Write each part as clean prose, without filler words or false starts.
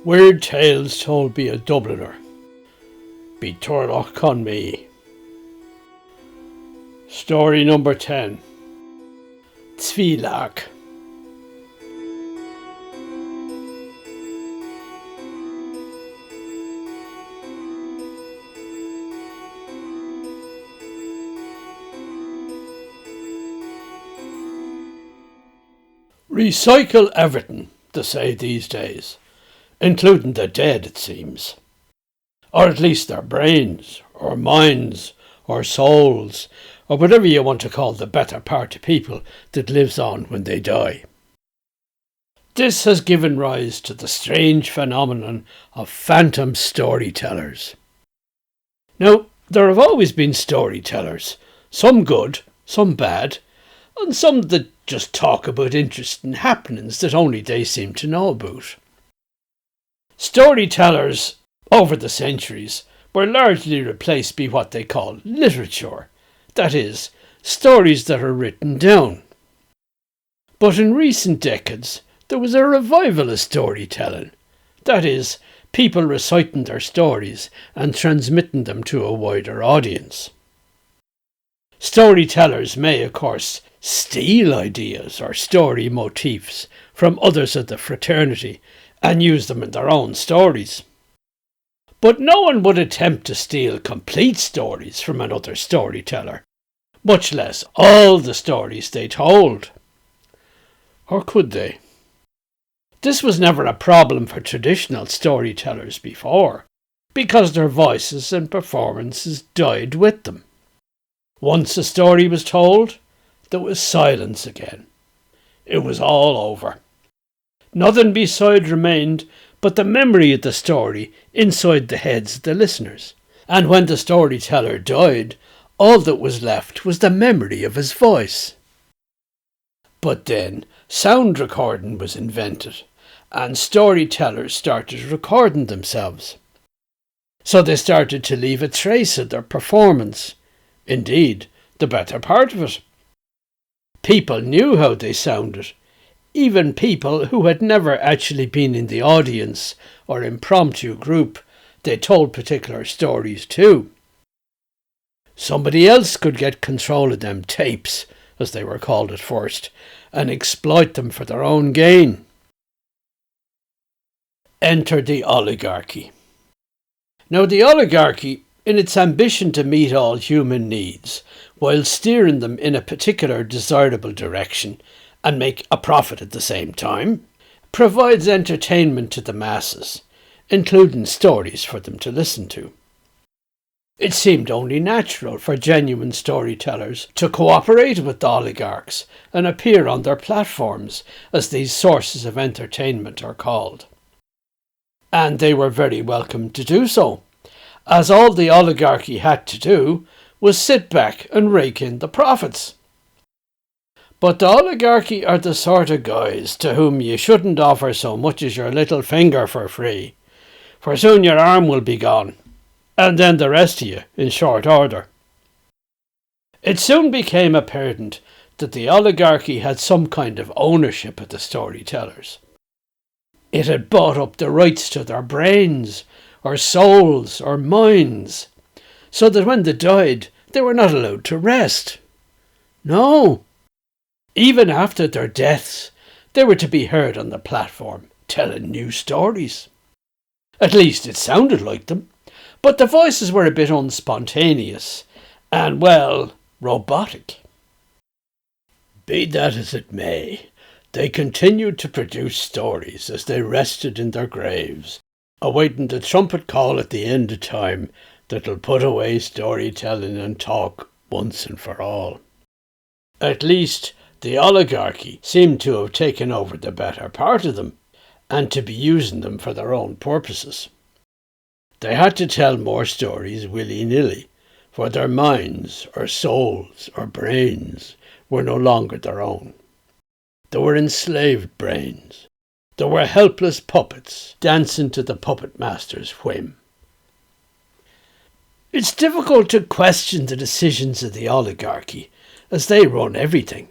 Weird Tales Told by a Dubliner by Turlough, Conmee. Story number 10. Zwilag. Recycle everything, they say these days, including the dead, it seems. Or at least their brains, or minds, or souls, or whatever you want to call the better part of people that lives on when they die. This has given rise to the strange phenomenon of phantom storytellers. Now, there have always been storytellers, some good, some bad, and some that just talk about interesting happenings that only they seem to know about. Storytellers, over the centuries, were largely replaced by what they call literature, that is, stories that are written down. But in recent decades, there was a revival of storytelling, that is, people reciting their stories and transmitting them to a wider audience. Storytellers may, of course, steal ideas or story motifs from others of the fraternity and use them in their own stories. But no one would attempt to steal complete stories from another storyteller, much less all the stories they told. Or could they? This was never a problem for traditional storytellers before, because their voices and performances died with them. Once a story was told, there was silence again. It was all over. Nothing beside remained but the memory of the story inside the heads of the listeners. And when the storyteller died, all that was left was the memory of his voice. But then sound recording was invented, and storytellers started recording themselves. So they started to leave a trace of their performance. Indeed, the better part of it. People knew how they sounded, even people who had never actually been in the audience or impromptu group they told particular stories to. Somebody else could get control of them tapes, as they were called at first, and exploit them for their own gain. Enter the Oligarchy. Now, the Oligarchy, in its ambition to meet all human needs, while steering them in a particular desirable direction and make a profit at the same time, provides entertainment to the masses, including stories for them to listen to. It seemed only natural for genuine storytellers to cooperate with the oligarchs and appear on their platforms, as these sources of entertainment are called. And they were very welcome to do so, as all the oligarchy had to do was sit back and rake in the profits. But the oligarchy are the sort of guys to whom you shouldn't offer so much as your little finger for free, for soon your arm will be gone, and then the rest of you in short order. It soon became apparent that the oligarchy had some kind of ownership of the storytellers. It had bought up the rights to their brains, or souls, or minds, so that when they died, they were not allowed to rest. No. Even after their deaths, they were to be heard on the platform, telling new stories. At least it sounded like them, but the voices were a bit unspontaneous, and, well, robotic. Be that as it may, they continued to produce stories as they rested in their graves, awaiting the trumpet call at the end of time that'll put away storytelling and talk once and for all. At least, the oligarchy seemed to have taken over the better part of them, and to be using them for their own purposes. They had to tell more stories willy-nilly, for their minds, or souls, or brains were no longer their own. They were enslaved brains. They were helpless puppets, dancing to the puppet master's whim. It's difficult to question the decisions of the oligarchy, as they run everything.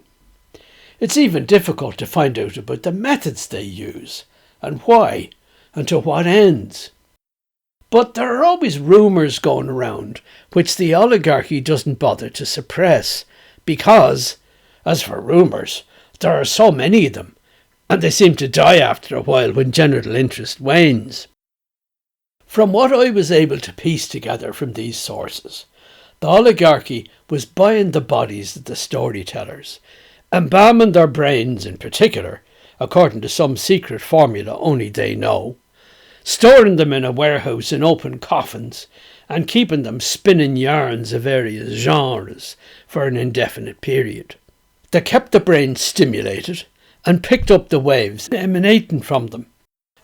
It's even difficult to find out about the methods they use, and why, and to what ends? But there are always rumours going around, which the oligarchy doesn't bother to suppress, because, as for rumours, there are so many of them, and they seem to die after a while when general interest wanes. From what I was able to piece together from these sources, the oligarchy was buying the bodies of the storytellers, embalming their brains in particular, according to some secret formula only they know, storing them in a warehouse in open coffins, and keeping them spinning yarns of various genres for an indefinite period. They kept the brain stimulated and picked up the waves emanating from them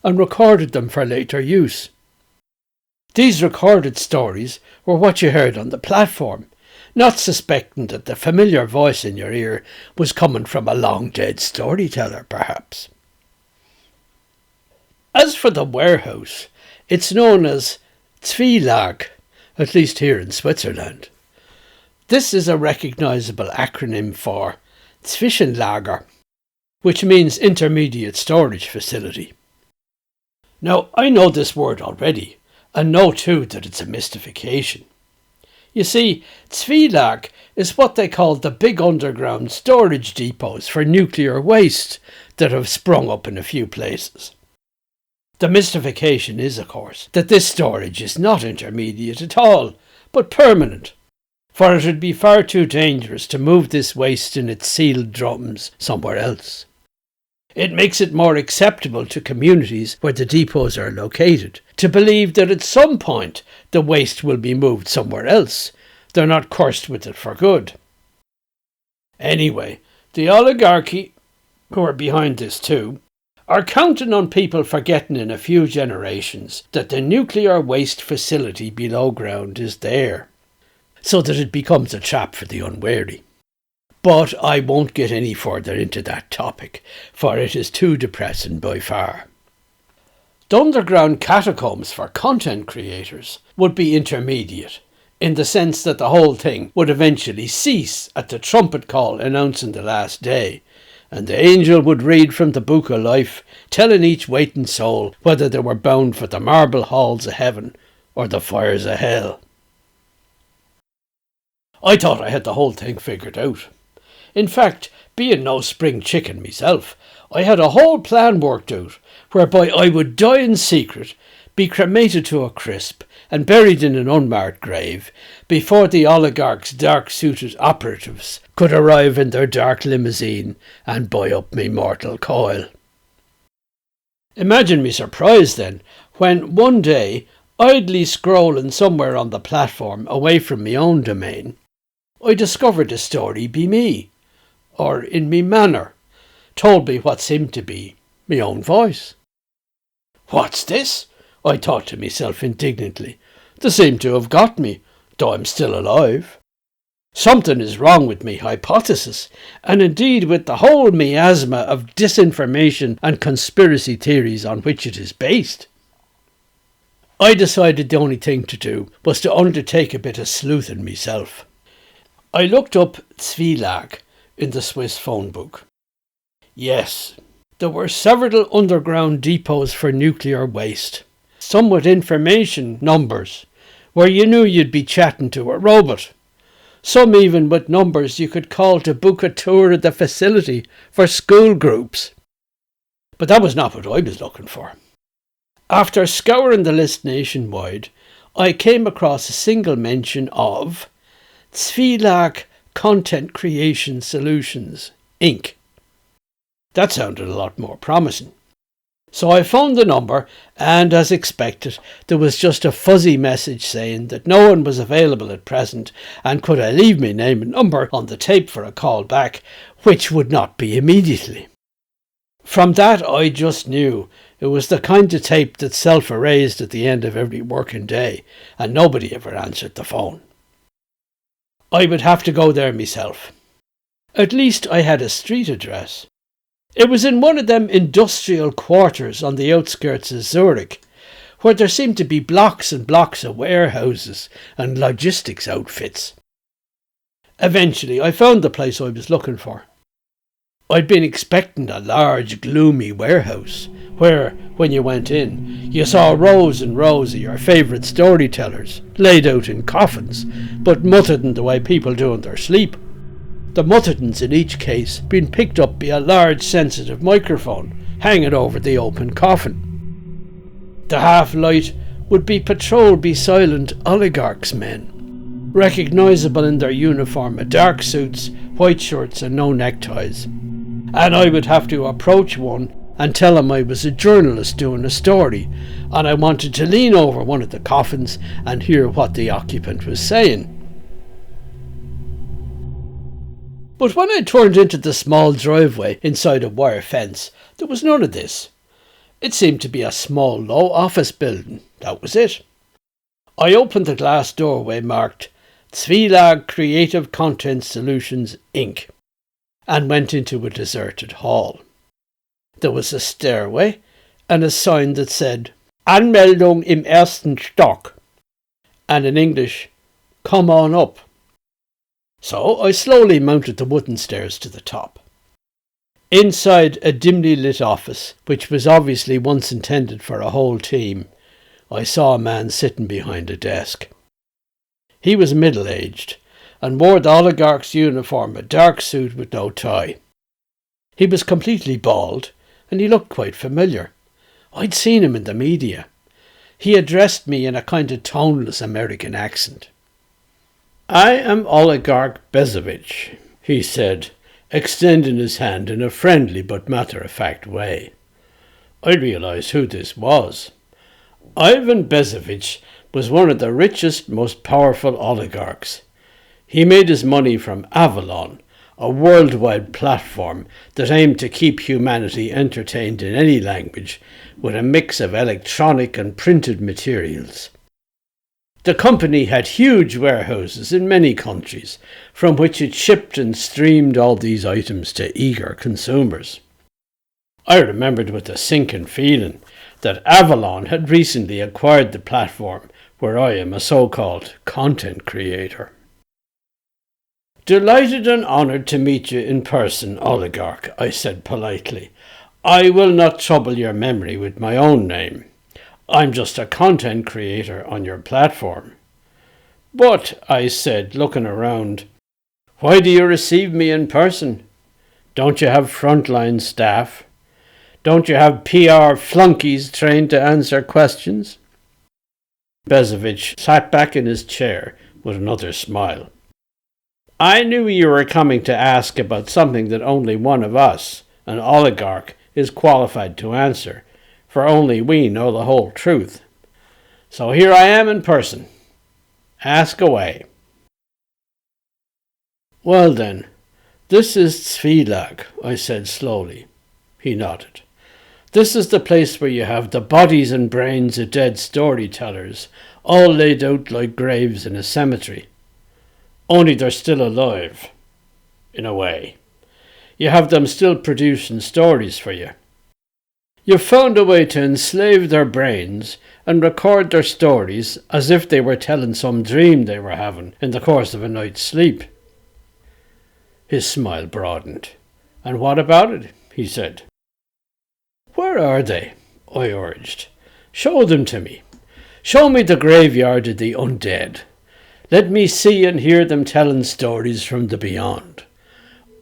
and recorded them for later use. These recorded stories were what you heard on the platform, not suspecting that the familiar voice in your ear was coming from a long-dead storyteller, perhaps. As for the warehouse, it's known as Zwilag, at least here in Switzerland. This is a recognisable acronym for Zwischenlager, which means intermediate storage facility. Now, I know this word already, and know too that it's a mystification. You see, Zwilag is what they call the big underground storage depots for nuclear waste that have sprung up in a few places. The mystification is, of course, that this storage is not intermediate at all, but permanent, for it would be far too dangerous to move this waste in its sealed drums somewhere else. It makes it more acceptable to communities where the depots are located to believe that at some point the waste will be moved somewhere else. They're not cursed with it for good. Anyway, the oligarchy, who are behind this too, are counting on people forgetting in a few generations that the nuclear waste facility below ground is there, so that it becomes a trap for the unwary. But I won't get any further into that topic, for it is too depressing by far. The underground catacombs for content creators would be intermediate, in the sense that the whole thing would eventually cease at the trumpet call announcing the last day, and the angel would read from the book of life, telling each waiting soul whether they were bound for the marble halls of heaven or the fires of hell. I thought I had the whole thing figured out. In fact, being no spring chicken myself, I had a whole plan worked out whereby I would die in secret, be cremated to a crisp, and buried in an unmarked grave before the oligarch's dark-suited operatives could arrive in their dark limousine and buy up me mortal coil. Imagine me surprise then, when one day, idly scrolling somewhere on the platform away from me own domain, I discovered the story be me, or in me manner, told me what seemed to be me own voice. What's this? I thought to myself indignantly. They seem to have got me, though I'm still alive. Something is wrong with me hypothesis, and indeed with the whole miasma of disinformation and conspiracy theories on which it is based. I decided the only thing to do was to undertake a bit of sleuthing myself. I looked up Zwilag in the Swiss phone book. Yes, there were several underground depots for nuclear waste, some with information numbers, where you knew you'd be chatting to a robot, some even with numbers you could call to book a tour of the facility for school groups. But that was not what I was looking for. After scouring the list nationwide, I came across a single mention of Zwilag Content Creation Solutions, Inc. That sounded a lot more promising. So I phoned the number, and as expected, there was just a fuzzy message saying that no one was available at present, and could I leave me name and number on the tape for a call back, which would not be immediately. From that I just knew it was the kind of tape that self-erased at the end of every working day, and nobody ever answered the phone. I would have to go there myself. At least I had a street address. It was in one of them industrial quarters on the outskirts of Zurich, where there seemed to be blocks and blocks of warehouses and logistics outfits. Eventually I found the place I was looking for. I'd been expecting a large, gloomy warehouse, where, when you went in, you saw rows and rows of your favourite storytellers, laid out in coffins, but muttered in the way people do in their sleep. The mutterings in each case being picked up by a large sensitive microphone hanging over the open coffin. The half-light would be patrolled by silent oligarchs men, recognisable in their uniform of dark suits, white shirts and no neckties. And I would have to approach one and tell him I was a journalist doing a story, and I wanted to lean over one of the coffins and hear what the occupant was saying. But when I turned into the small driveway inside a wire fence, there was none of this. It seemed to be a small, low office building. That was it. I opened the glass doorway marked Zwilag Creative Content Solutions, Inc., and went into a deserted hall. There was a stairway and a sign that said, Anmeldung im ersten Stock, and in English, come on up. So I slowly mounted the wooden stairs to the top. Inside a dimly lit office, which was obviously once intended for a whole team, I saw a man sitting behind a desk. He was middle-aged and wore the Oligarch's uniform, a dark suit with no tie. He was completely bald, and he looked quite familiar. I'd seen him in the media. He addressed me in a kind of toneless American accent. I am Oligarch Bezovich, he said, extending his hand in a friendly but matter-of-fact way. I realised who this was. Ivan Bezovich was one of the richest, most powerful oligarchs. He made his money from Avalon, a worldwide platform that aimed to keep humanity entertained in any language with a mix of electronic and printed materials. The company had huge warehouses in many countries, from which it shipped and streamed all these items to eager consumers. I remembered with a sinking feeling that Avalon had recently acquired the platform where I am a so-called content creator. Delighted and honoured to meet you in person, Oligarch, I said politely. I will not trouble your memory with my own name. I'm just a content creator on your platform. But, I said, looking around, why do you receive me in person? Don't you have frontline staff? Don't you have PR flunkies trained to answer questions? Bezovich sat back in his chair with another smile. I knew you were coming to ask about something that only one of us, an oligarch, is qualified to answer, for only we know the whole truth. So here I am in person. Ask away. Well then, this is Zwilag, I said slowly. He nodded. This is the place where you have the bodies and brains of dead storytellers, all laid out like graves in a cemetery. Only they're still alive, in a way. You have them still producing stories for you. You've found a way to enslave their brains and record their stories as if they were telling some dream they were having in the course of a night's sleep. His smile broadened. And what about it? He said. Where are they? I urged. Show them to me. Show me the graveyard of the undead. Let me see and hear them telling stories from the beyond.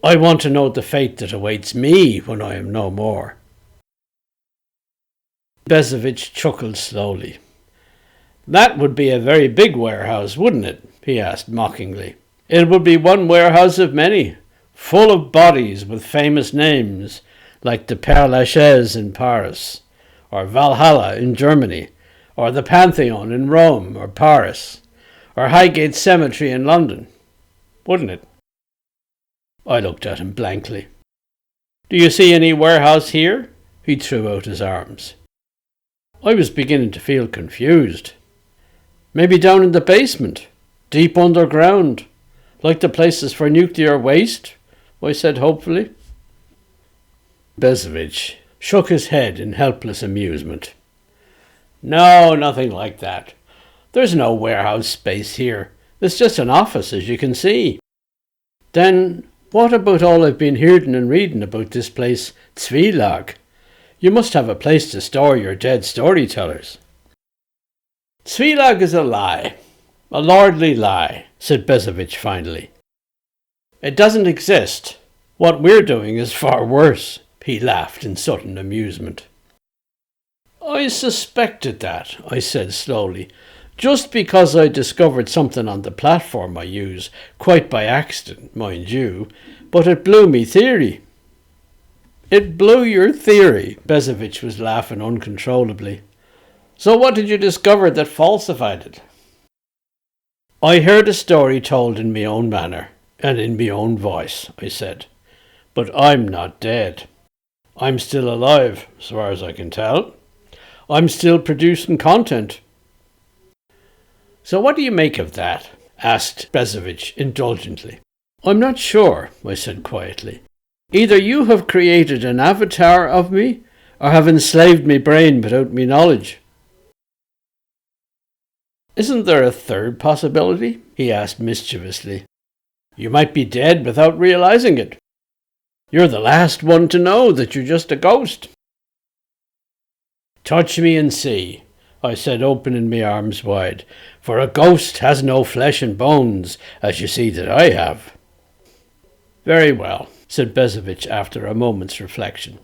I want to know the fate that awaits me when I am no more. Bezovich chuckled slowly. That would be a very big warehouse, wouldn't it? He asked mockingly. It would be one warehouse of many, full of bodies with famous names, like the Père Lachaise in Paris, or Valhalla in Germany, or the Pantheon in Rome or Paris, or Highgate Cemetery in London, wouldn't it? I looked at him blankly. Do you see any warehouse here? He threw out his arms. I was beginning to feel confused. Maybe down in the basement, deep underground, like the places for nuclear waste, I said hopefully. Bezovich shook his head in helpless amusement. No, nothing like that. There's no warehouse space here. It's just an office, as you can see. Then What about all I've been hearing and reading about this place, Zwilag? You must have a place to store your dead storytellers. Zwilag is a lie. A lordly lie, said Bezovich finally. It doesn't exist. What we're doing is far worse, he laughed in sudden amusement. I suspected that, I said slowly, just because I discovered something on the platform I use, quite by accident, mind you, but it blew me theory. It blew your theory, Bezovich was laughing uncontrollably. So what did you discover that falsified it? I heard a story told in my own manner, and in my own voice, I said. But I'm not dead. I'm still alive, as far as I can tell. I'm still producing content. So what do you make of that? Asked Bezovich indulgently. I'm not sure, I said quietly. Either you have created an avatar of me, or have enslaved me brain without me knowledge. Isn't there a third possibility? He asked mischievously. You might be dead without realizing it. You're the last one to know that you're just a ghost. Touch me and see, I said, opening my arms wide, for a ghost has no flesh and bones, as you see that I have. Very well, said Bezovich after a moment's reflection.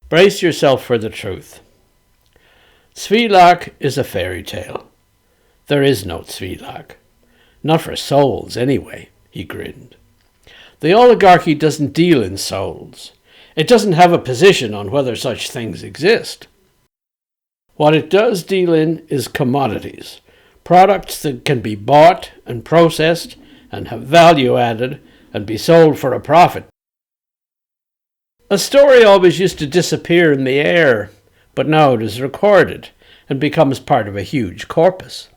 Brace yourself for the truth. Zwilag is a fairy tale. There is no Zwilag. Not for souls, anyway, he grinned. The oligarchy doesn't deal in souls. It doesn't have a position on whether such things exist. What it does deal in is commodities, products that can be bought and processed and have value added and be sold for a profit. A story always used to disappear in the air, but now it is recorded and becomes part of a huge corpus.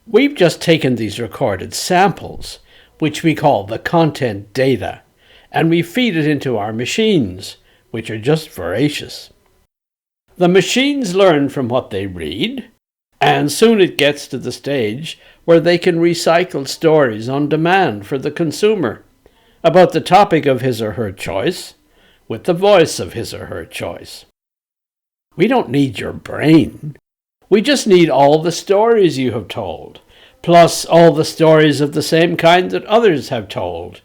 We've just taken these recorded samples, which we call the content data, and we feed it into our machines, which are just voracious. The machines learn from what they read, and soon it gets to the stage where they can recycle stories on demand for the consumer about the topic of his or her choice, with the voice of his or her choice. We don't need your brain. We just need all the stories you have told, plus all the stories of the same kind that others have told,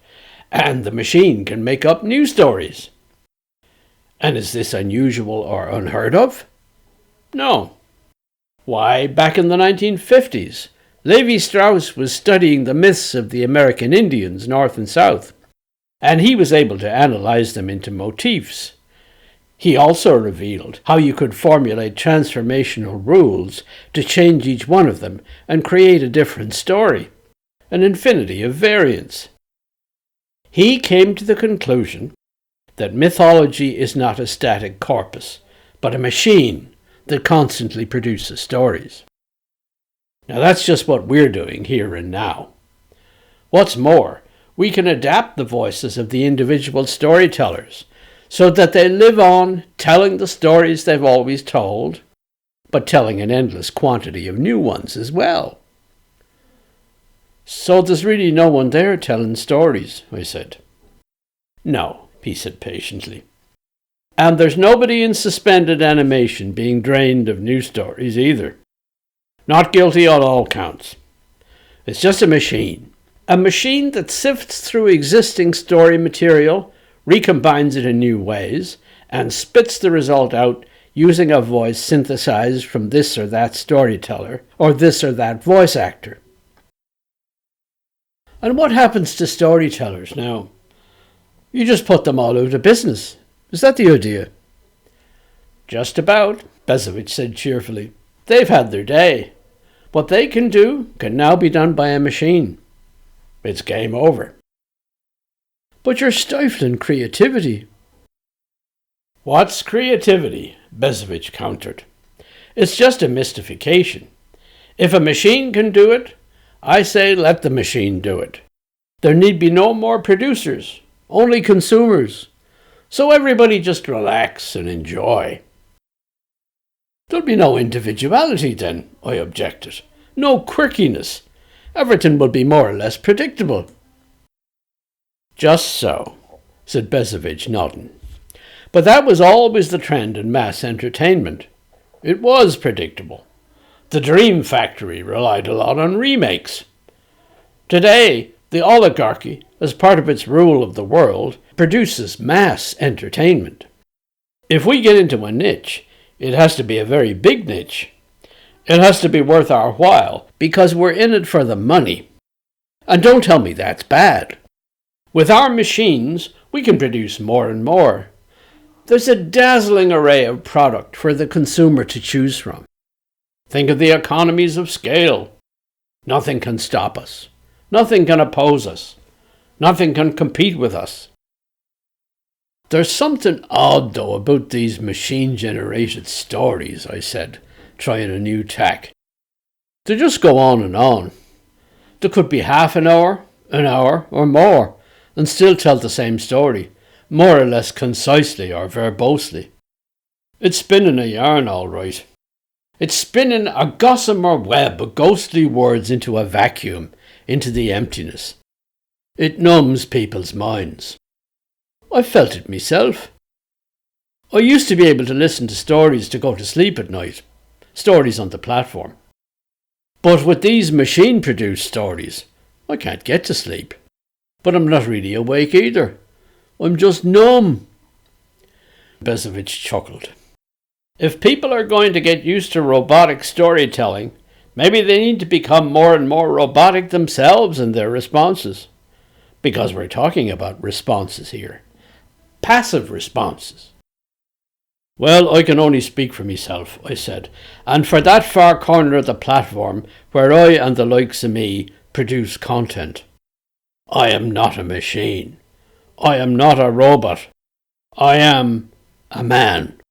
and the machine can make up new stories. And is this unusual or unheard of? No. Why, back in the 1950s, Levi-Strauss was studying the myths of the American Indians, North and South, and he was able to analyze them into motifs. He also revealed how you could formulate transformational rules to change each one of them and create a different story, an infinity of variants. He came to the conclusion that mythology is not a static corpus, but a machine that constantly produces stories. Now that's just what we're doing here and now. What's more, we can adapt the voices of the individual storytellers so that they live on telling the stories they've always told, but telling an endless quantity of new ones as well. So there's really no one there telling stories, I said. No, he said patiently. And there's nobody in suspended animation being drained of new stories either. Not guilty on all counts. It's just a machine that sifts through existing story material, recombines it in new ways, and spits the result out using a voice synthesized from this or that storyteller or this or that voice actor. And what happens to storytellers now? You just put them all out of business. Is that the idea? Just about, Bezovich said cheerfully. They've had their day. What they can do can now be done by a machine. It's game over. But you're stifling creativity. What's creativity? Bezovich countered. It's just a mystification. If a machine can do it, I say let the machine do it. There need be no more producers, only consumers. So everybody just relax and enjoy. There'll be no individuality then, I objected. No quirkiness. Everything will be more or less predictable. Just so, said Bezovich, nodding. But that was always the trend in mass entertainment. It was predictable. The Dream Factory relied a lot on remakes. Today, the Oligarchy, as part of its rule of the world, produces mass entertainment. If we get into a niche, it has to be a very big niche. It has to be worth our while, because we're in it for the money. And don't tell me that's bad. With our machines, we can produce more and more. There's a dazzling array of product for the consumer to choose from. Think of the economies of scale. Nothing can stop us. Nothing can oppose us. Nothing can compete with us. There's something odd, though, about these machine-generated stories, I said, trying a new tack. They just go on and on. There could be half an hour, or more, and still tell the same story, more or less concisely or verbosely. It's spinning a yarn, all right. It's spinning a gossamer web of ghostly words into a vacuum, into the emptiness. It numbs people's minds. I felt it myself. I used to be able to listen to stories to go to sleep at night, stories on the platform. But with these machine-produced stories, I can't get to sleep. But I'm not really awake either. I'm just numb. Bezovich chuckled. If people are going to get used to robotic storytelling, maybe they need to become more and more robotic themselves in their responses. Because we're talking about responses here. Passive responses. Well, I can only speak for myself, I said, and for that far corner of the platform where I and the likes of me produce content. I am not a machine. I am not a robot. I am a man.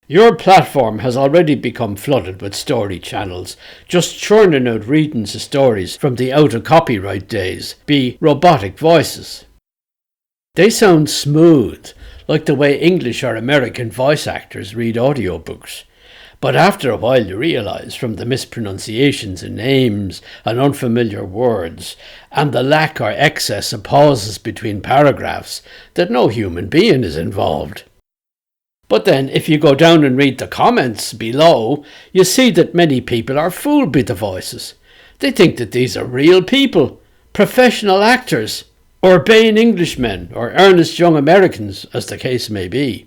Your platform has already become flooded with story channels, just churning out readings of stories from the out-of-copyright days, be robotic voices. They sound smooth, like the way English or American voice actors read audiobooks. But after a while you realise, from the mispronunciations in names and unfamiliar words, and the lack or excess of pauses between paragraphs, that no human being is involved. But then, if you go down and read the comments below, you see that many people are fooled by the voices. They think that these are real people, professional actors, or urbane Englishmen, or earnest young Americans, as the case may be.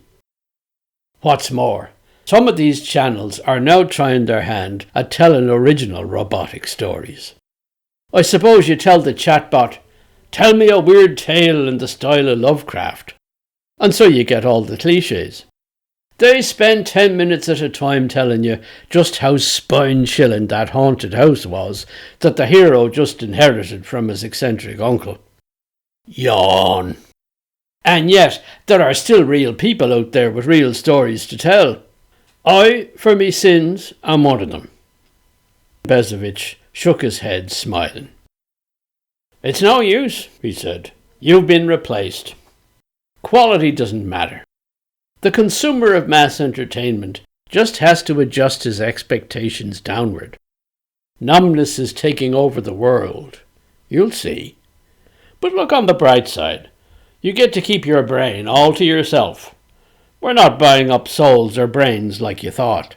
What's more, some of these channels are now trying their hand at telling original robotic stories. I suppose you tell the chatbot, "Tell me a weird tale in the style of Lovecraft," and so you get all the cliches. They spend 10 minutes at a time telling you just how spine-chilling that haunted house was that the hero just inherited from his eccentric uncle. Yawn. And yet, there are still real people out there with real stories to tell. I, for me sins, am one of them. Bezovich shook his head, smiling. It's no use, he said. You've been replaced. Quality doesn't matter. The consumer of mass entertainment just has to adjust his expectations downward. Numbness is taking over the world. You'll see. But look on the bright side. You get to keep your brain all to yourself. We're not buying up souls or brains like you thought.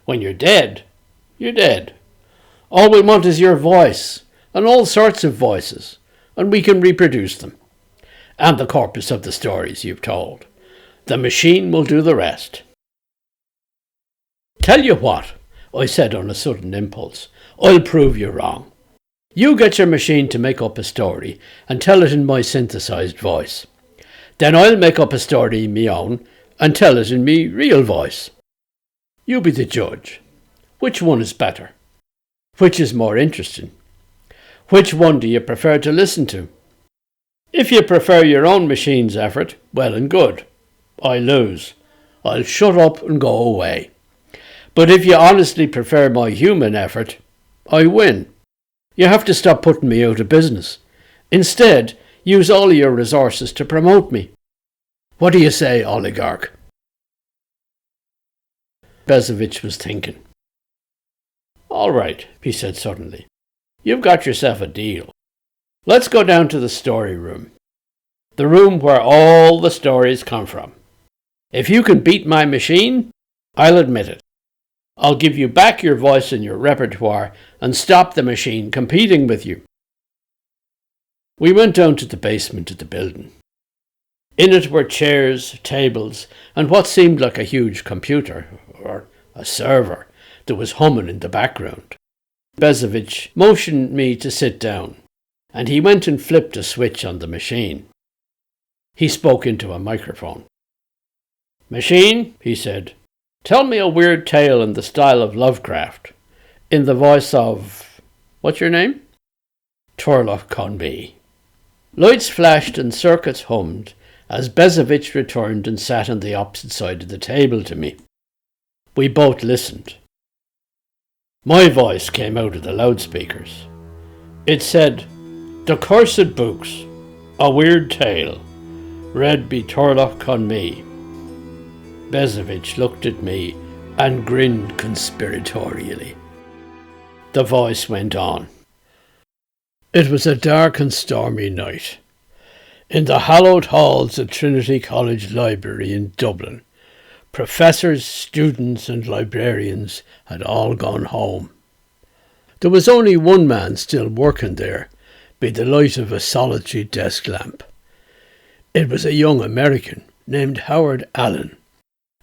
When you're dead, you're dead. All we want is your voice, and all sorts of voices, and we can reproduce them. And the corpus of the stories you've told. The machine will do the rest. Tell you what, I said on a sudden impulse, I'll prove you wrong. You get your machine to make up a story and tell it in my synthesized voice. Then I'll make up a story in me own and tell it in me real voice. You be the judge. Which one is better? Which is more interesting? Which one do you prefer to listen to? If you prefer your own machine's effort, well and good. I lose. I'll shut up and go away. But if you honestly prefer my human effort, I win. You have to stop putting me out of business. Instead, use all your resources to promote me. What do you say, Oligarch? Bezovich was thinking. All right, he said suddenly. You've got yourself a deal. Let's go down to the story room. The room where all the stories come from. If you can beat my machine, I'll admit it. I'll give you back your voice and your repertoire and stop the machine competing with you. We went down to the basement of the building. In it were chairs, tables, and what seemed like a huge computer, or a server, that was humming in the background. Bezovich motioned me to sit down, and he went and flipped a switch on the machine. He spoke into a microphone. "Machine," he said, "tell me a weird tale in the style of Lovecraft, in the voice of... what's your name?" "Turlough Conmee." Lights flashed and circuits hummed as Bezovich returned and sat on the opposite side of the table to me. We both listened. My voice came out of the loudspeakers. It said, "The Cursed Books, a Weird Tale, read by Turlough Conmee." Bezovich looked at me and grinned conspiratorially. The voice went on. It was a dark and stormy night. In the hallowed halls of Trinity College Library in Dublin, professors, students and librarians had all gone home. There was only one man still working there, by the light of a solitary desk lamp. It was a young American named Howard Allen,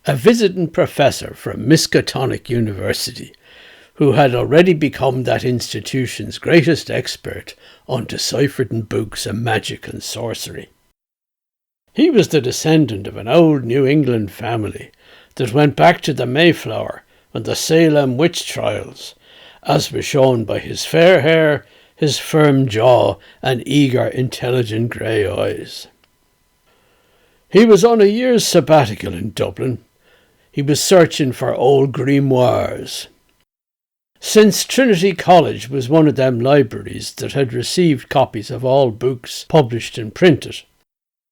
a visiting professor from Miskatonic University, who had already become that institution's greatest expert on deciphering books of magic and sorcery. He was the descendant of an old New England family that went back to the Mayflower and the Salem witch trials, as was shown by his fair hair, his firm jaw, and eager, intelligent grey eyes. He was on a year's sabbatical in Dublin. He was searching for old grimoires. Since Trinity College was one of them libraries that had received copies of all books published and printed,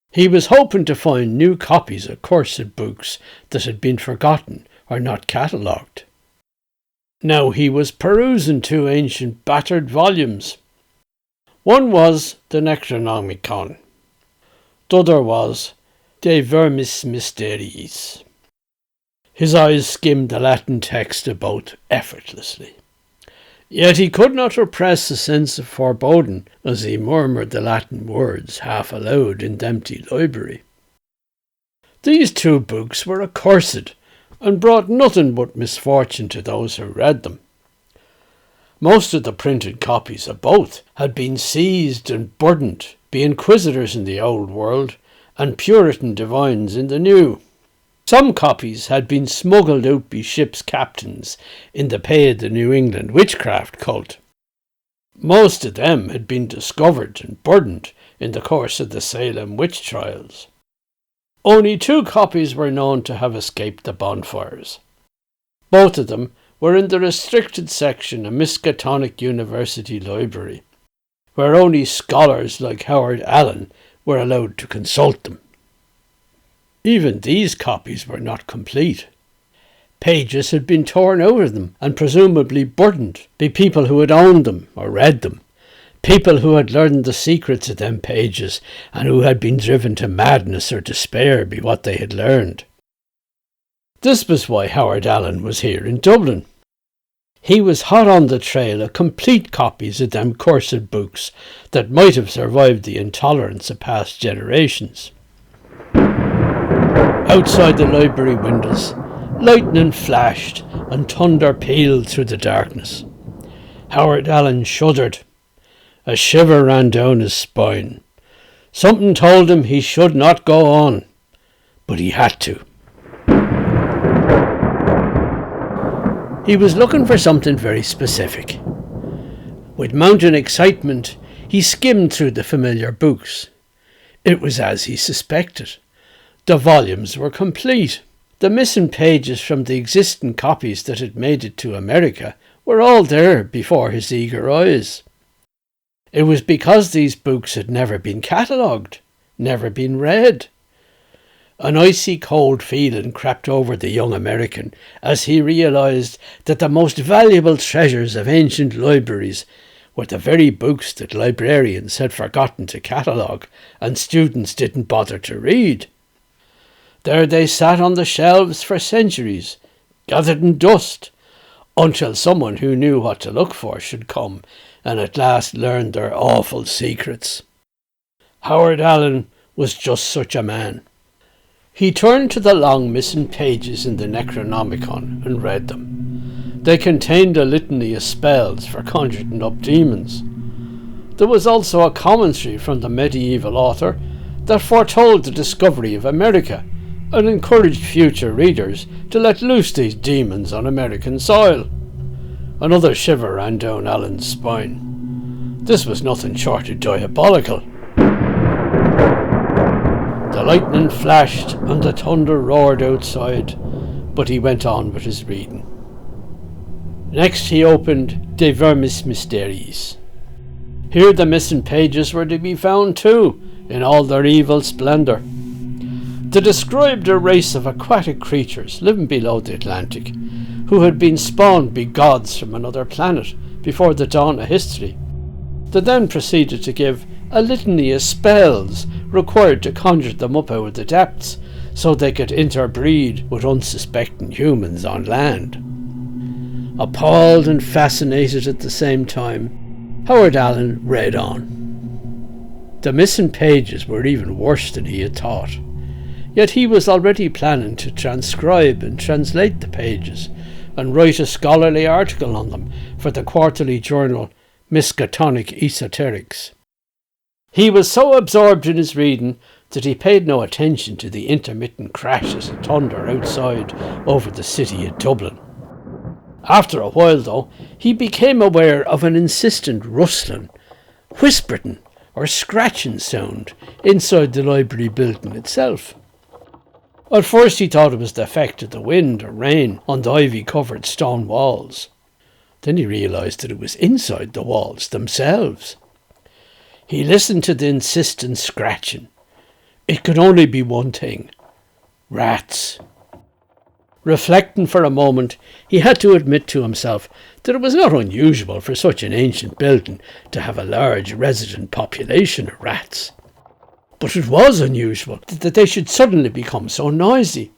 he was hoping to find new copies of cursed books that had been forgotten or not catalogued. Now he was perusing two ancient battered volumes. One was the Necronomicon. The other was De Vermis Mysteriis. His eyes skimmed the Latin text of both effortlessly. Yet he could not repress a sense of foreboding as he murmured the Latin words half aloud in the empty library. These two books were accursed and brought nothing but misfortune to those who read them. Most of the printed copies of both had been seized and burdened by inquisitors in the old world and Puritan divines in the new. Some copies had been smuggled out by ship's captains in the pay of the New England witchcraft cult. Most of them had been discovered and burdened in the course of the Salem witch trials. Only 2 copies were known to have escaped the bonfires. Both of them were in the restricted section of Miskatonic University Library, where only scholars like Howard Allen were allowed to consult them. Even these copies were not complete. Pages had been torn out of them and presumably burdened by people who had owned them or read them, people who had learned the secrets of them pages and who had been driven to madness or despair by what they had learned. This was why Howard Allen was here in Dublin. He was hot on the trail of complete copies of them cursed books that might have survived the intolerance of past generations. Outside the library windows, lightning flashed and thunder pealed through the darkness. Howard Allen shuddered. A shiver ran down his spine. Something told him he should not go on, but he had to. He was looking for something very specific. With mounting excitement, he skimmed through the familiar books. It was as he suspected. The volumes were complete. The missing pages from the existing copies that had made it to America were all there before his eager eyes. It was because these books had never been catalogued, never been read. An icy cold feeling crept over the young American as he realised that the most valuable treasures of ancient libraries were the very books that librarians had forgotten to catalogue and students didn't bother to read. There they sat on the shelves for centuries, gathered in dust, until someone who knew what to look for should come and at last learn their awful secrets. Howard Allen was just such a man. He turned to the long missing pages in the Necronomicon and read them. They contained a litany of spells for conjuring up demons. There was also a commentary from the medieval author that foretold the discovery of America and encouraged future readers to let loose these demons on American soil. Another shiver ran down Allen's spine. This was nothing short of diabolical. The lightning flashed and the thunder roared outside, but he went on with his reading. Next he opened De Vermis Mysteries. Here the missing pages were to be found too, in all their evil splendour. They described a race of aquatic creatures living below the Atlantic, who had been spawned by gods from another planet before the dawn of history. They then proceeded to give a litany of spells required to conjure them up out of the depths so they could interbreed with unsuspecting humans on land. Appalled and fascinated at the same time, Howard Allen read on. The missing pages were even worse than he had thought. Yet he was already planning to transcribe and translate the pages and write a scholarly article on them for the quarterly journal Miskatonic Esoterics. He was so absorbed in his reading that he paid no attention to the intermittent crashes of thunder outside over the city of Dublin. After a while, though, he became aware of an insistent rustling, whispering or scratching sound inside the library building itself. At first he thought it was the effect of the wind or rain on the ivy-covered stone walls. Then he realised that it was inside the walls themselves. He listened to the insistent scratching. It could only be one thing: rats. Reflecting for a moment, he had to admit to himself that it was not unusual for such an ancient building to have a large resident population of rats. But it was unusual that they should suddenly become so noisy.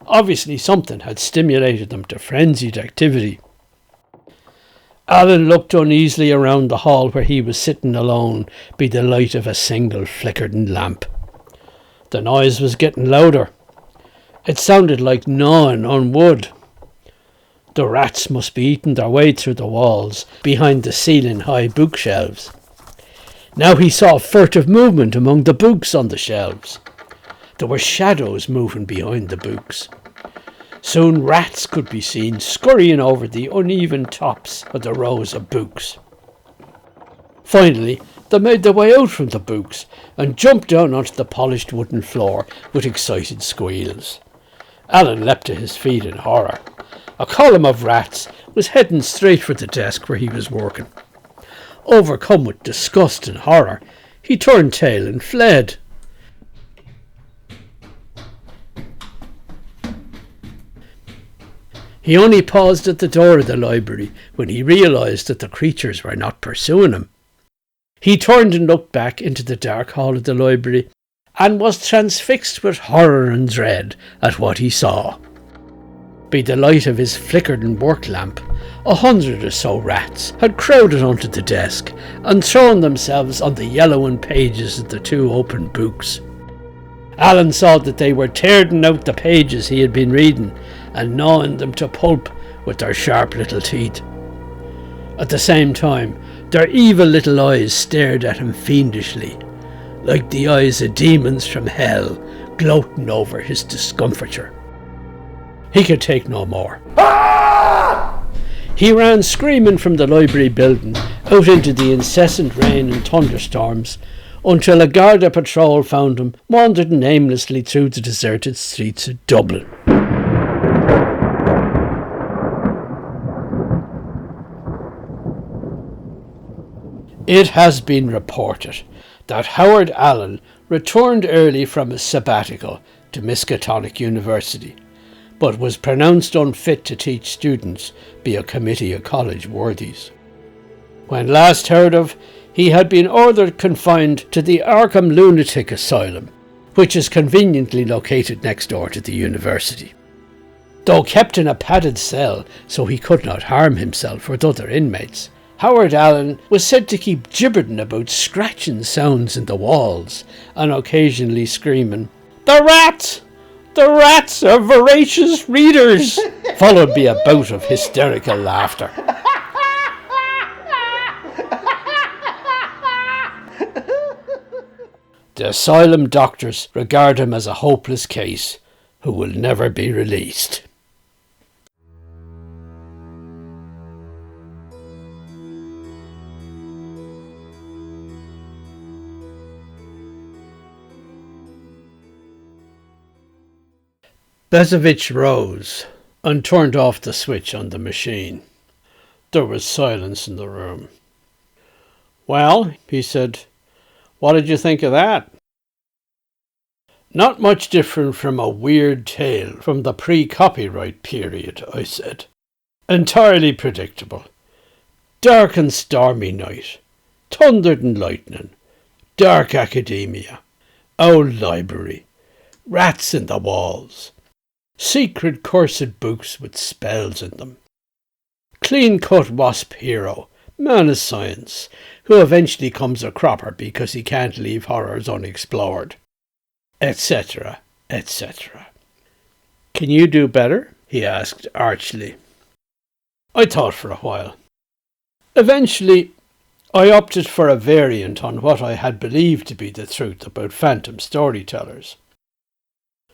Obviously something had stimulated them to frenzied activity. Allen looked uneasily around the hall where he was sitting alone by the light of a single flickering lamp. The noise was getting louder. It sounded like gnawing on wood. The rats must be eating their way through the walls behind the ceiling-high bookshelves. Now he saw furtive movement among the books on the shelves. There were shadows moving behind the books. Soon rats could be seen scurrying over the uneven tops of the rows of books. Finally, they made their way out from the books and jumped down onto the polished wooden floor with excited squeals. Allen leapt to his feet in horror. A column of rats was heading straight for the desk where he was working. Overcome with disgust and horror, he turned tail and fled. He only paused at the door of the library when he realised that the creatures were not pursuing him. He turned and looked back into the dark hall of the library and was transfixed with horror and dread at what he saw. By the light of his flickering work lamp, 100 or so rats had crowded onto the desk and thrown themselves on the yellowing pages of the two open books. Allen saw that they were tearing out the pages he had been reading and gnawing them to pulp with their sharp little teeth. At the same time, their evil little eyes stared at him fiendishly, like the eyes of demons from hell gloating over his discomfiture. He could take no more. He ran screaming from the library building out into the incessant rain and thunderstorms until a Garda patrol found him wandering aimlessly through the deserted streets of Dublin. It has been reported that Howard Allen returned early from his sabbatical to Miskatonic University, but was pronounced unfit to teach students by a committee of college worthies. When last heard of, he had been ordered confined to the Arkham Lunatic Asylum, which is conveniently located next door to the university. Though kept in a padded cell so he could not harm himself or other inmates, Howard Allen was said to keep gibbering about scratching sounds in the walls and occasionally screaming, "The rats! The rats are voracious readers!" followed by a bout of hysterical laughter. The asylum doctors regard him as a hopeless case who will never be released. Bezovich rose and turned off the switch on the machine. There was silence in the room. "Well," he said, "what did you think of that?" "Not much different from a weird tale from the pre-copyright period," I said. "Entirely predictable. Dark and stormy night. Thunder and lightning. Dark academia. Old library. Rats in the walls. Secret cursed books with spells in them. Clean-cut wasp hero, man of science, who eventually comes a cropper because he can't leave horrors unexplored. Etc., etc. "Can you do better?" he asked archly. I thought for a while. Eventually, I opted for a variant on what I had believed to be the truth about phantom storytellers.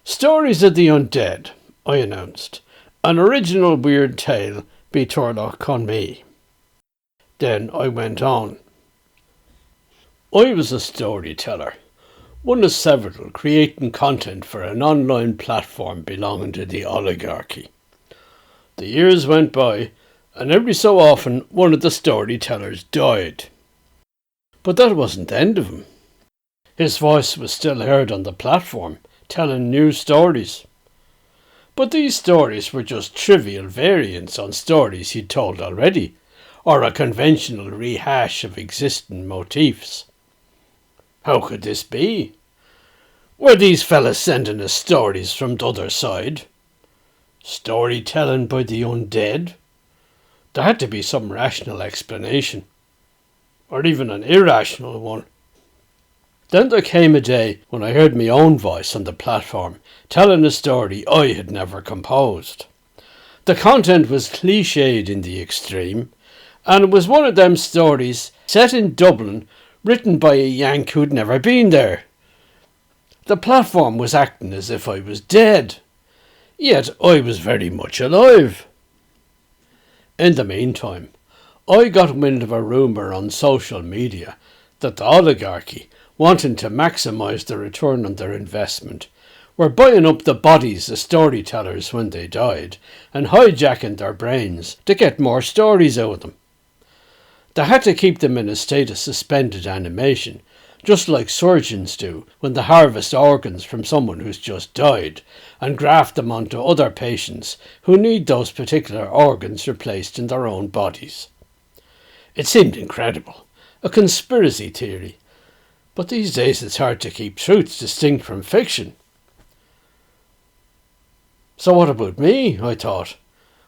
"Stories of the Undead," I announced. "An original weird tale by Turlough, Conmee." Then I went on. "I was a storyteller, one of several, creating content for an online platform belonging to the Oligarchy. The years went by, and every so often one of the storytellers died. But that wasn't the end of him. His voice was still heard on the platform, telling new stories. But these stories were just trivial variants on stories he'd told already, or a conventional rehash of existing motifs. How could this be? Were these fellas sending us stories from the other side? Storytelling by the undead? There had to be some rational explanation, or even an irrational one. Then there came a day when I heard my own voice on the platform telling a story I had never composed. The content was cliched in the extreme, and it was one of them stories set in Dublin, written by a Yank who'd never been there. The platform was acting as if I was dead, yet I was very much alive. In the meantime, I got wind of a rumour on social media that the Oligarchy, wanting to maximise the return on their investment, were buying up the bodies of storytellers when they died and hijacking their brains to get more stories out of them. They had to keep them in a state of suspended animation, just like surgeons do when they harvest organs from someone who's just died and graft them onto other patients who need those particular organs replaced in their own bodies. It seemed incredible, a conspiracy theory, but these days it's hard to keep truths distinct from fiction. So what about me, I thought.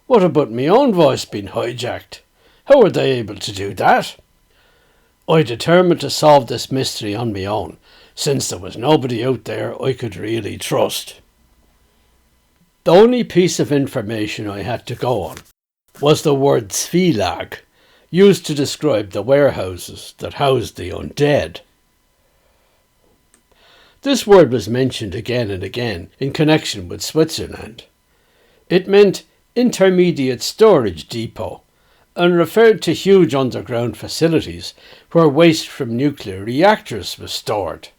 What about my own voice being hijacked? How were they able to do that? I determined to solve this mystery on my own, since there was nobody out there I could really trust. The only piece of information I had to go on was the word Zwilag, used to describe the warehouses that housed the undead. This word was mentioned again and again in connection with Switzerland. It meant intermediate storage depot and referred to huge underground facilities where waste from nuclear reactors was stored.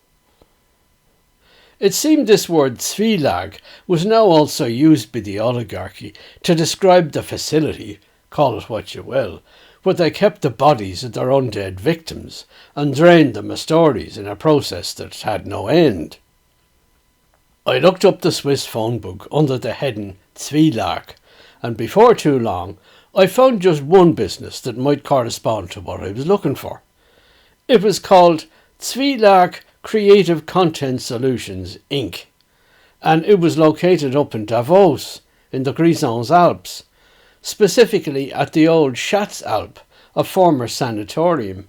It seemed this word Zwilag was now also used by the Oligarchy to describe the facility, call it what you will, where they kept the bodies of their undead victims and drained them of stories in a process that had no end. I looked up the Swiss phone book under the heading Zwilag, and before too long I found just one business that might correspond to what I was looking for. It was called Zwilag Creative Content Solutions, Inc., and it was located up in Davos, in the Grisons Alps, specifically at the old Schatzalp, a former sanatorium.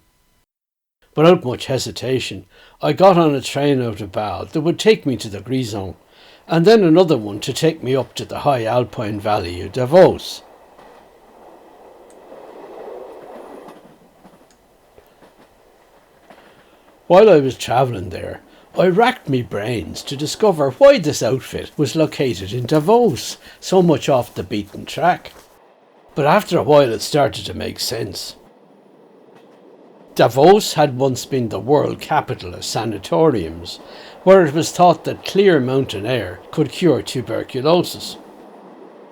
Without much hesitation, I got on a train out of Bâle that would take me to the Grisons, and then another one to take me up to the high alpine valley of Davos. While I was travelling there, I racked me brains to discover why this outfit was located in Davos, so much off the beaten track. But after a while it started to make sense. Davos had once been the world capital of sanatoriums, where it was thought that clear mountain air could cure tuberculosis.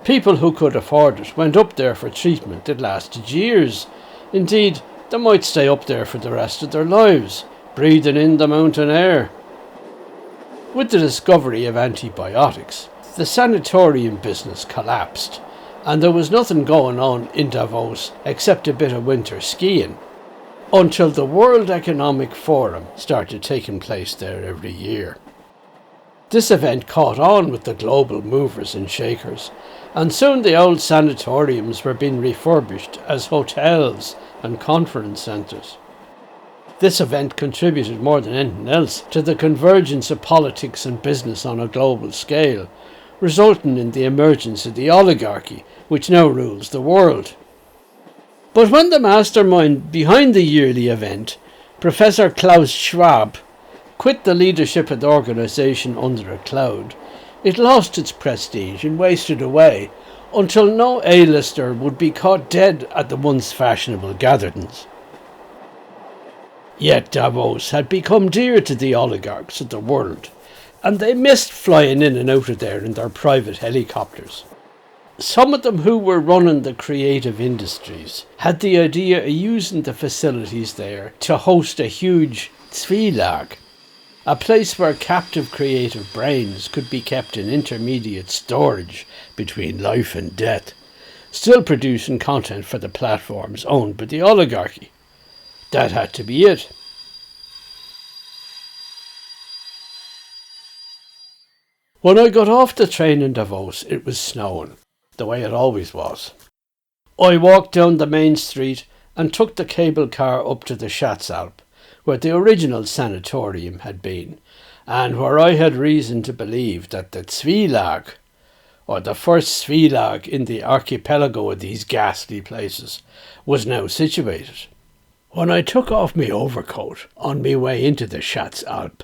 People who could afford it went up there for treatment that lasted years. Indeed, they might stay up there for the rest of their lives, breathing in the mountain air. With the discovery of antibiotics, the sanatorium business collapsed, and there was nothing going on in Davos except a bit of winter skiing, until the World Economic Forum started taking place there every year. This event caught on with the global movers and shakers, and soon the old sanatoriums were being refurbished as hotels and conference centres. This event contributed more than anything else to the convergence of politics and business on a global scale, resulting in the emergence of the oligarchy, which now rules the world. But when the mastermind behind the yearly event, Professor Klaus Schwab, quit the leadership of the organisation under a cloud, it lost its prestige and wasted away until no A-lister would be caught dead at the once fashionable gatherings. Yet Davos had become dear to the oligarchs of the world, and they missed flying in and out of there in their private helicopters. Some of them who were running the creative industries had the idea of using the facilities there to host a huge Zwilag, a place where captive creative brains could be kept in intermediate storage between life and death, still producing content for the platforms owned by the oligarchy. That had to be it. When I got off the train in Davos, it was snowing, the way it always was. I walked down the main street and took the cable car up to the Schatzalp, where the original sanatorium had been, and where I had reason to believe that the Zwilag, or the first Zwilag in the archipelago of these ghastly places, was now situated. When I took off my overcoat on my way into the Schatzalp,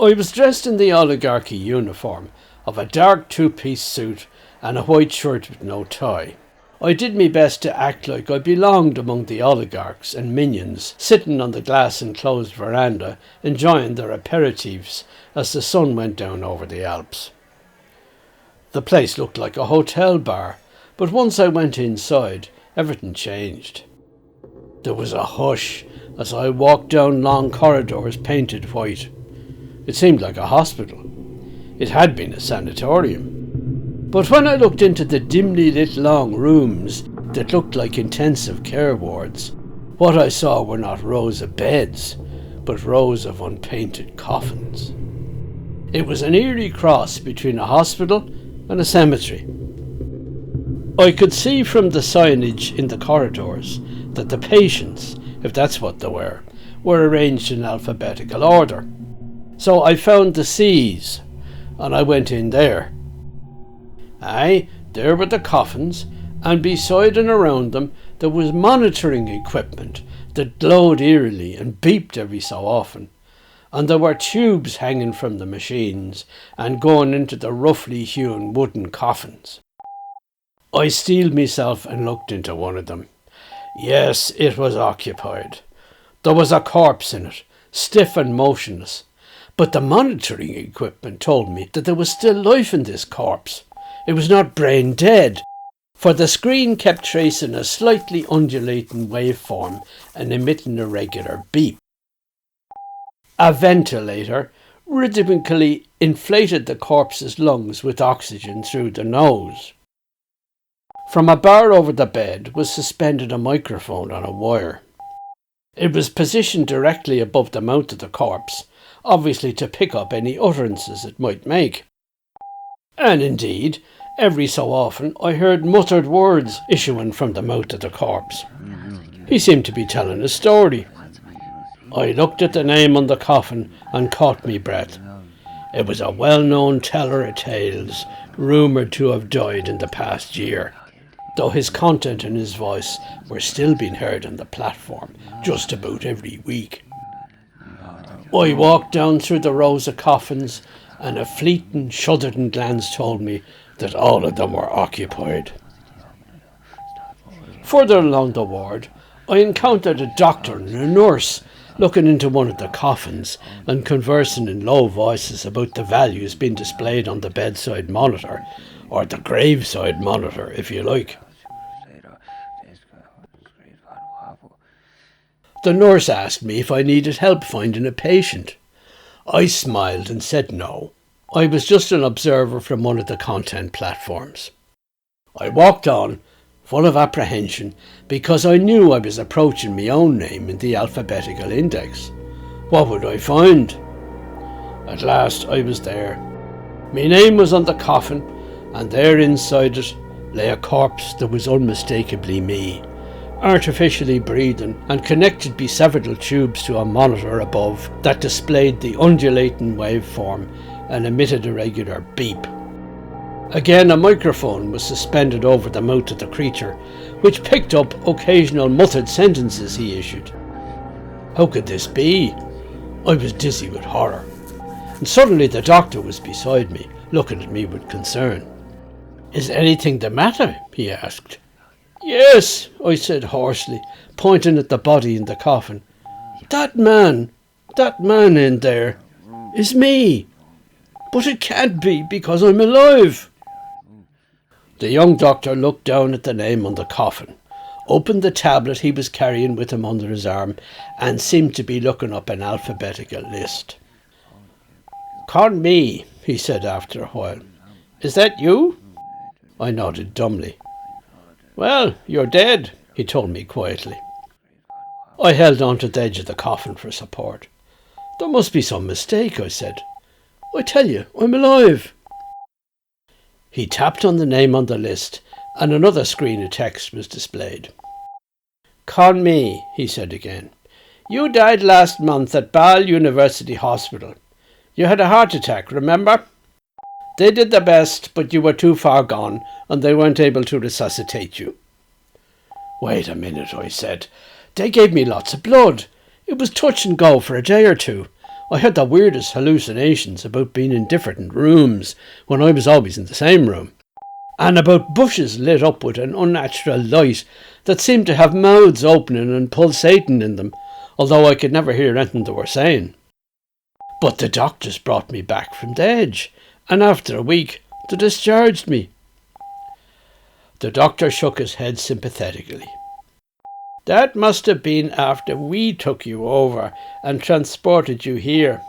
I was dressed in the oligarchy uniform of a dark two-piece suit and a white shirt with no tie. I did my best to act like I belonged among the oligarchs and minions sitting on the glass-enclosed veranda enjoying their aperitifs as the sun went down over the Alps. The place looked like a hotel bar, but once I went inside, everything changed. There was a hush as I walked down long corridors painted white. It seemed like a hospital. It had been a sanatorium. But when I looked into the dimly lit long rooms that looked like intensive care wards, what I saw were not rows of beds, but rows of unpainted coffins. It was an eerie cross between a hospital and a cemetery. I could see from the signage in the corridors that the patients, if that's what they were arranged in alphabetical order. So I found the C's, and I went in there. Aye, there were the coffins, and beside and around them there was monitoring equipment that glowed eerily and beeped every so often, and there were tubes hanging from the machines and going into the roughly hewn wooden coffins. I steeled myself and looked into one of them. Yes, it was occupied. There was a corpse in it, stiff and motionless, but the monitoring equipment told me that there was still life in this corpse. It was not brain dead, for the screen kept tracing a slightly undulating waveform and emitting a regular beep. A ventilator rhythmically inflated the corpse's lungs with oxygen through the nose. From a bar over the bed was suspended a microphone on a wire. It was positioned directly above the mouth of the corpse, obviously to pick up any utterances it might make. And indeed, every so often I heard muttered words issuing from the mouth of the corpse. He seemed to be telling a story. I looked at the name on the coffin and caught me breath. It was a well-known teller of tales, rumoured to have died in the past year, though his content and his voice were still being heard on the platform just about every week. I walked down through the rows of coffins, and a fleeting, shuddering glance told me that all of them were occupied. Further along the ward, I encountered a doctor and a nurse looking into one of the coffins and conversing in low voices about the values being displayed on the bedside monitor, or the graveside monitor, if you like. The nurse asked me if I needed help finding a patient. I smiled and said no. I was just an observer from one of the content platforms. I walked on, full of apprehension, because I knew I was approaching my own name in the alphabetical index. What would I find? At last I was there. My name was on the coffin, and there inside it lay a corpse that was unmistakably me, artificially breathing and connected by several tubes to a monitor above that displayed the undulating waveform and emitted a regular beep. Again, a microphone was suspended over the mouth of the creature, which picked up occasional muttered sentences he issued. How could this be? I was dizzy with horror, and suddenly the doctor was beside me, looking at me with concern. Is anything the matter? He asked. Yes, I said hoarsely, pointing at the body in the coffin. That man in there, is me. But it can't be, because I'm alive. The young doctor looked down at the name on the coffin, opened the tablet he was carrying with him under his arm, and seemed to be looking up an alphabetical list. Conmee, he said after a while. Is that you? I nodded dumbly. Well, you're dead, he told me quietly. I held on to the edge of the coffin for support. There must be some mistake, I said. I tell you, I'm alive. He tapped on the name on the list, and another screen of text was displayed. Conmee, he said again. You died last month at Ball University Hospital. You had a heart attack, remember? They did their best, but you were too far gone, and they weren't able to resuscitate you. Wait a minute, I said. They gave me lots of blood. It was touch and go for a day or two. I had the weirdest hallucinations about being in different rooms when I was always in the same room, and about bushes lit up with an unnatural light that seemed to have mouths opening and pulsating in them, although I could never hear anything they were saying. But the doctors brought me back from the edge, and after a week they discharged me. The doctor shook his head sympathetically. That must have been after we took you over and transported you here.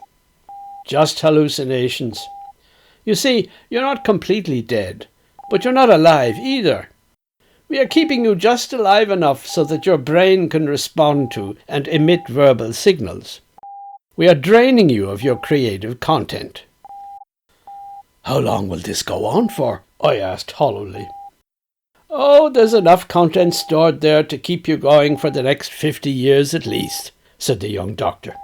Just hallucinations. You see, you're not completely dead, but you're not alive either. We are keeping you just alive enough so that your brain can respond to and emit verbal signals. We are draining you of your creative content. How long will this go on for? I asked hollowly. Oh, there's enough content stored there to keep you going for the next 50 years at least, said the young doctor.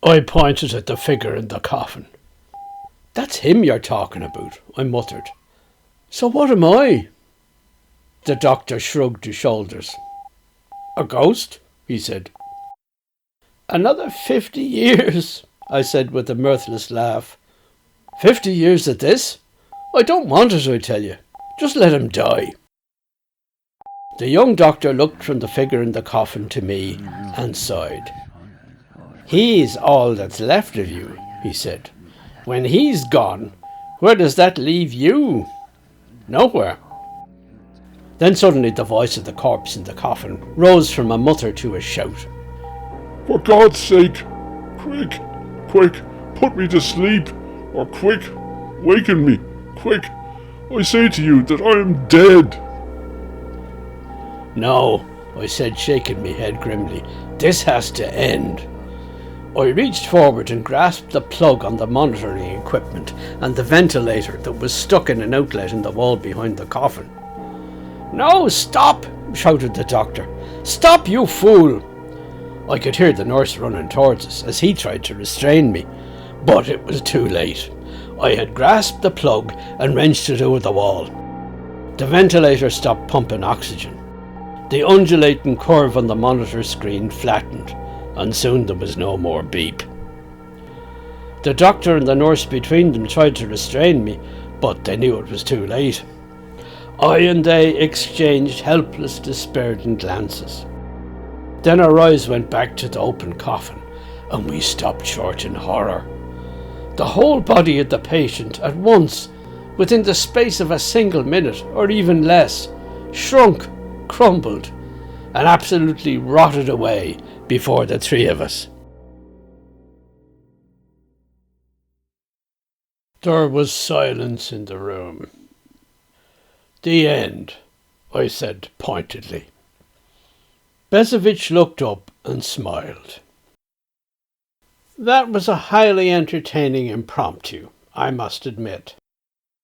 I pointed at the figure in the coffin. That's him you're talking about, I muttered. So what am I? The doctor shrugged his shoulders. A ghost, he said. Another 50 years, I said with a mirthless laugh. 50 years at this? I don't want it, I tell you. Just let him die. The young doctor looked from the figure in the coffin to me and sighed. He's all that's left of you, he said. When he's gone, where does that leave you? Nowhere. Then suddenly the voice of the corpse in the coffin rose from a mutter to a shout. For God's sake, quick, quick, put me to sleep, or quick, waken me, quick. I say to you that I am dead. No, I said, shaking my head grimly. This has to end. I reached forward and grasped the plug on the monitoring equipment and the ventilator that was stuck in an outlet in the wall behind the coffin. No, stop, shouted the doctor. Stop, you fool! I could hear the nurse running towards us as he tried to restrain me, but it was too late. I had grasped the plug and wrenched it out of the wall. The ventilator stopped pumping oxygen. The undulating curve on the monitor screen flattened, and soon there was no more beep. The doctor and the nurse between them tried to restrain me, but they knew it was too late. I and they exchanged helpless, despairing glances. Then our eyes went back to the open coffin, and we stopped short in horror. The whole body of the patient at once, within the space of a single minute, or even less, shrunk, crumbled, and absolutely rotted away before the three of us. There was silence in the room. The end, I said pointedly. Bezovich looked up and smiled. That was a highly entertaining impromptu, I must admit.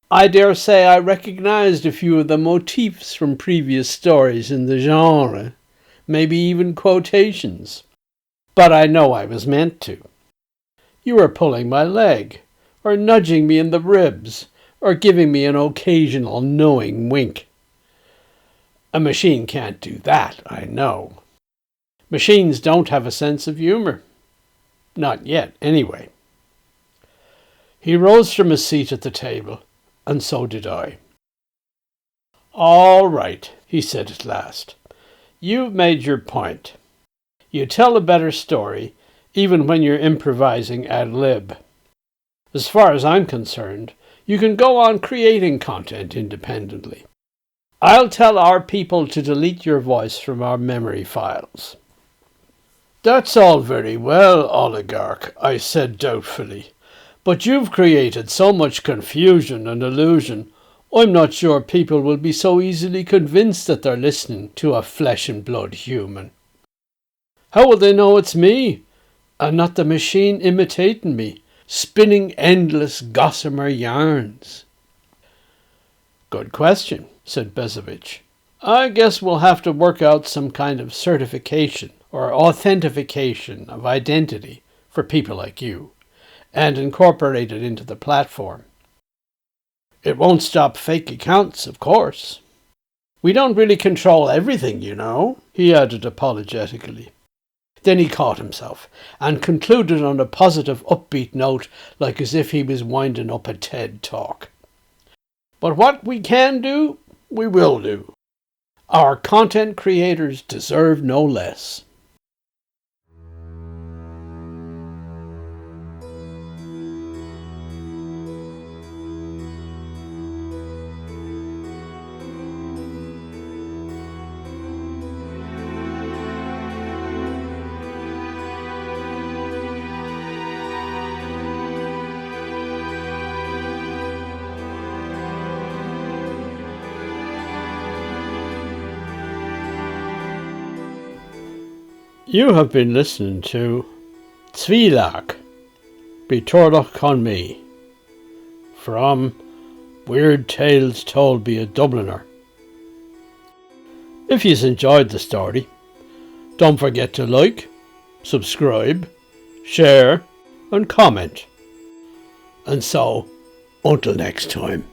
I dare say I recognized a few of the motifs from previous stories in the genre, maybe even quotations. But I know I was meant to. You were pulling my leg, or nudging me in the ribs, or giving me an occasional knowing wink. A machine can't do that, I know. Machines don't have a sense of humour. Not yet, anyway. He rose from his seat at the table, and so did I. All right, he said at last. You've made your point. You tell a better story, even when you're improvising ad lib. As far as I'm concerned, you can go on creating content independently. I'll tell our people to delete your voice from our memory files. That's all very well, Oligarch, I said doubtfully, but you've created so much confusion and illusion, I'm not sure people will be so easily convinced that they're listening to a flesh and blood human. How will they know it's me, and not the machine imitating me, spinning endless gossamer yarns? Good question, said Bezovich. I guess we'll have to work out some kind of certification or authentication of identity for people like you, and incorporate it into the platform. It won't stop fake accounts, of course. We don't really control everything, you know, he added apologetically. Then he caught himself and concluded on a positive, upbeat note, like as if he was winding up a TED talk. But what we can do, we will do. Our content creators deserve no less. You have been listening to Zwilag by Turlough Conmee from Weird Tales Told by a Dubliner. If you've enjoyed the story, don't forget to like, subscribe, share and comment. And so, until next time.